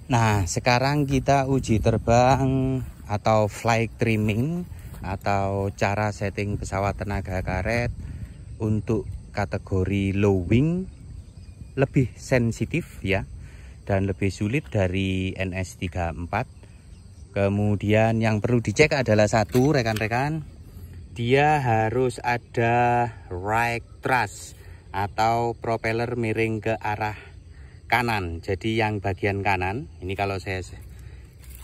Nah, sekarang kita uji terbang atau flight trimming atau cara setting pesawat tenaga karet untuk kategori low wing, lebih sensitif ya, dan lebih sulit dari NS34. Kemudian yang perlu dicek adalah satu, rekan-rekan, dia harus ada right thrust atau propeller miring ke arah kanan. Jadi yang bagian kanan ini, kalau saya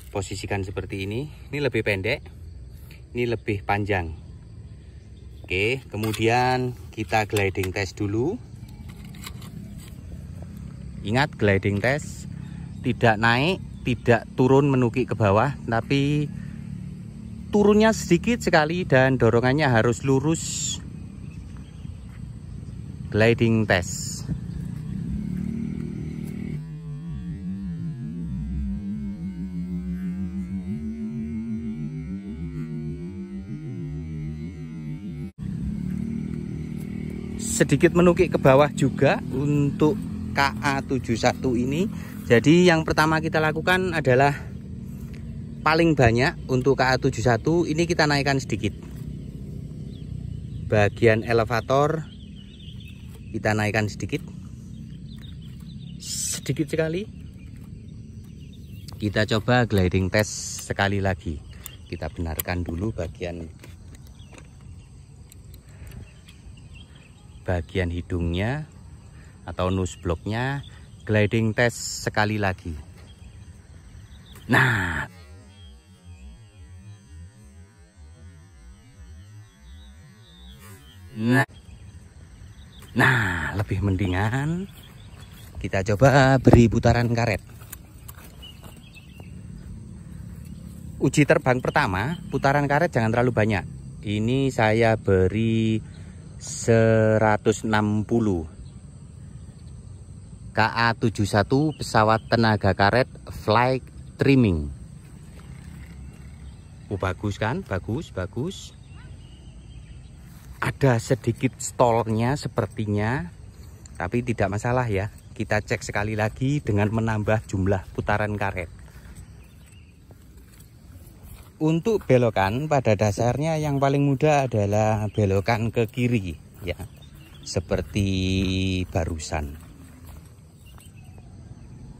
posisikan seperti ini lebih pendek, ini lebih panjang. Oke, kemudian kita gliding test dulu. Ingat, gliding test tidak naik, tidak turun menukik ke bawah, tapi turunnya sedikit sekali dan dorongannya harus lurus. Gliding test. Sedikit menukik ke bawah juga untuk KA71 ini. Jadi yang pertama kita lakukan adalah paling banyak untuk KA71 ini kita naikkan sedikit. Bagian elevator kita naikkan sedikit. Sedikit sekali. Kita coba gliding test sekali lagi. Kita benarkan dulu bagian hidungnya atau nose blocknya. Gliding test sekali lagi. Nah, lebih mendingan. Kita coba beri putaran karet. Uji terbang pertama, putaran karet jangan terlalu banyak. Ini saya beri 160. KA71 pesawat tenaga karet flight trimming. Bagus kan? Bagus. Ada sedikit stallnya sepertinya, tapi tidak masalah ya. Kita cek sekali lagi dengan menambah jumlah putaran karet. Untuk belokan pada dasarnya yang paling mudah adalah belokan ke kiri ya, seperti barusan.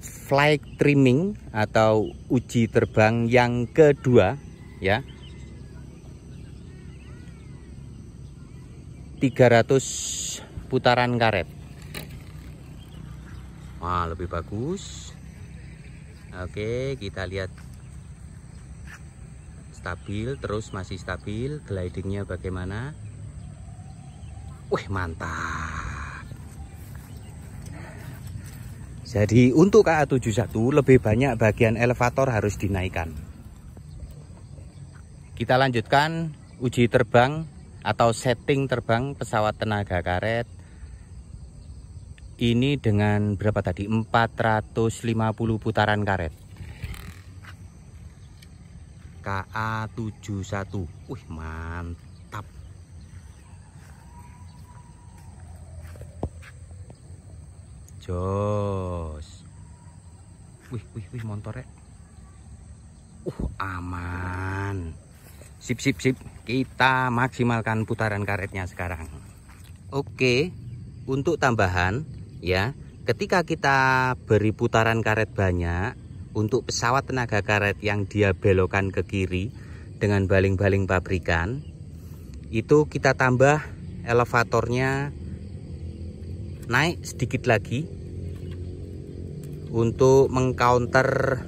Flight trimming atau uji terbang yang kedua ya, 300 putaran karet. Wah, lebih bagus. Oke, kita lihat stabil, terus masih stabil. Glidingnya bagaimana? Wih, mantap. Jadi untuk KA71 lebih banyak bagian elevator harus dinaikkan. Kita lanjutkan uji terbang atau setting terbang pesawat tenaga karet. Ini dengan berapa tadi? 450 putaran karet. KA71. Wih, mantap. Jos. Wih, motornya. Aman. Sip. Kita maksimalkan putaran karetnya sekarang. Oke, untuk tambahan ya, ketika kita beri putaran karet banyak untuk pesawat tenaga karet yang dia belokan ke kiri dengan baling-baling pabrikan, itu kita tambah elevatornya naik sedikit lagi untuk mengcounter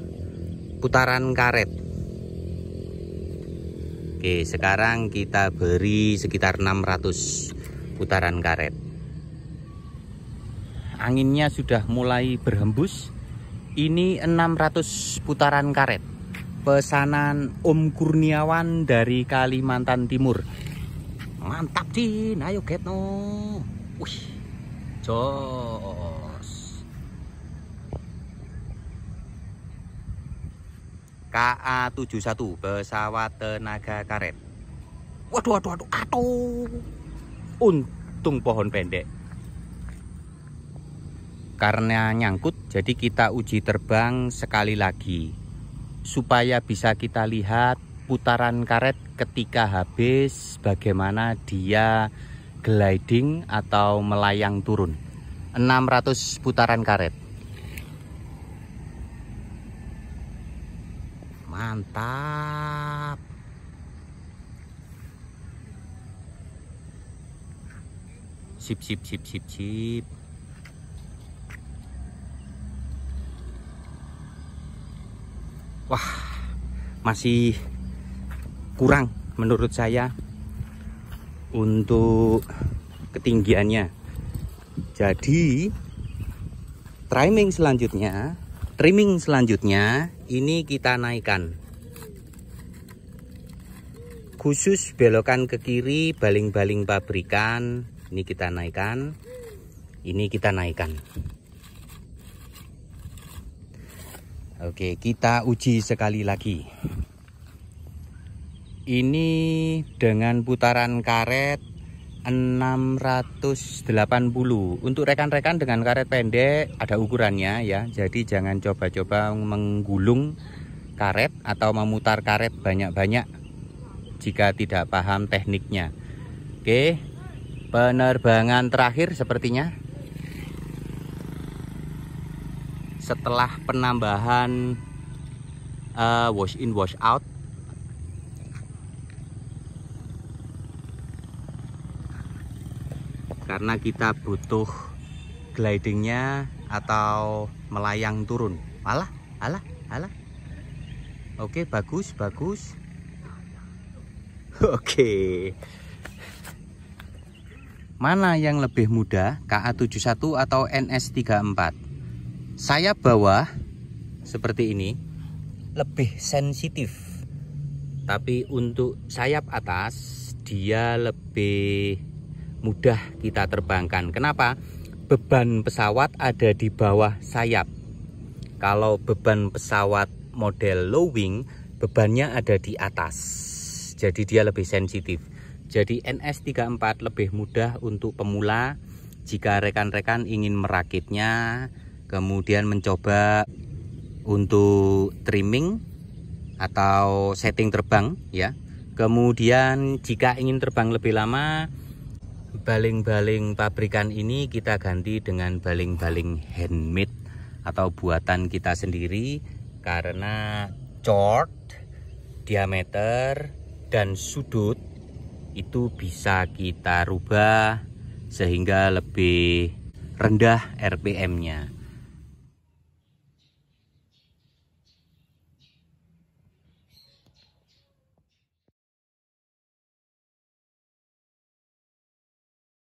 putaran karet. Oke, sekarang kita beri sekitar 600 putaran karet. Anginnya sudah mulai berhembus. Ini 600 putaran karet. Pesanan Om Kurniawan dari Kalimantan Timur. Mantap, Cin. Ayo Getno. Wih, jos. KA71 pesawat tenaga karet. Waduh. Untung pohon pendek. karena nyangkut, jadi kita uji terbang sekali lagi supaya bisa kita lihat putaran karet ketika habis, bagaimana dia gliding atau melayang turun. 600 putaran karet. Mantap. Sip, sip, sip, sip, sip. Wah, masih kurang menurut saya untuk ketinggiannya. Jadi trimming selanjutnya ini kita naikkan. Khusus belokan ke kiri, baling-baling pabrikan ini kita naikkan. Ini kita naikkan. Oke, kita uji sekali lagi. Ini dengan putaran karet 680. Untuk rekan-rekan dengan karet pendek ada ukurannya ya. Jadi jangan coba-coba menggulung karet atau memutar karet banyak-banyak jika tidak paham tekniknya. Oke, penerbangan terakhir sepertinya. Setelah penambahan wash in wash out, karena kita butuh glidingnya atau melayang turun. Alah. Oke, bagus. Oke. Mana yang lebih mudah, KA71 atau NS34? Sayap bawah seperti ini lebih sensitif, tapi untuk sayap atas dia lebih mudah kita terbangkan. Kenapa? Beban pesawat ada di bawah sayap. Kalau beban pesawat model low wing, bebannya ada di atas, jadi dia lebih sensitif. Jadi NS34 lebih mudah untuk pemula jika rekan-rekan ingin merakitnya, kemudian mencoba untuk trimming atau setting terbang ya. Kemudian jika ingin terbang lebih lama, baling-baling pabrikan ini kita ganti dengan baling-baling handmade atau buatan kita sendiri, karena chord, diameter, dan sudut itu bisa kita rubah sehingga lebih rendah RPM-nya.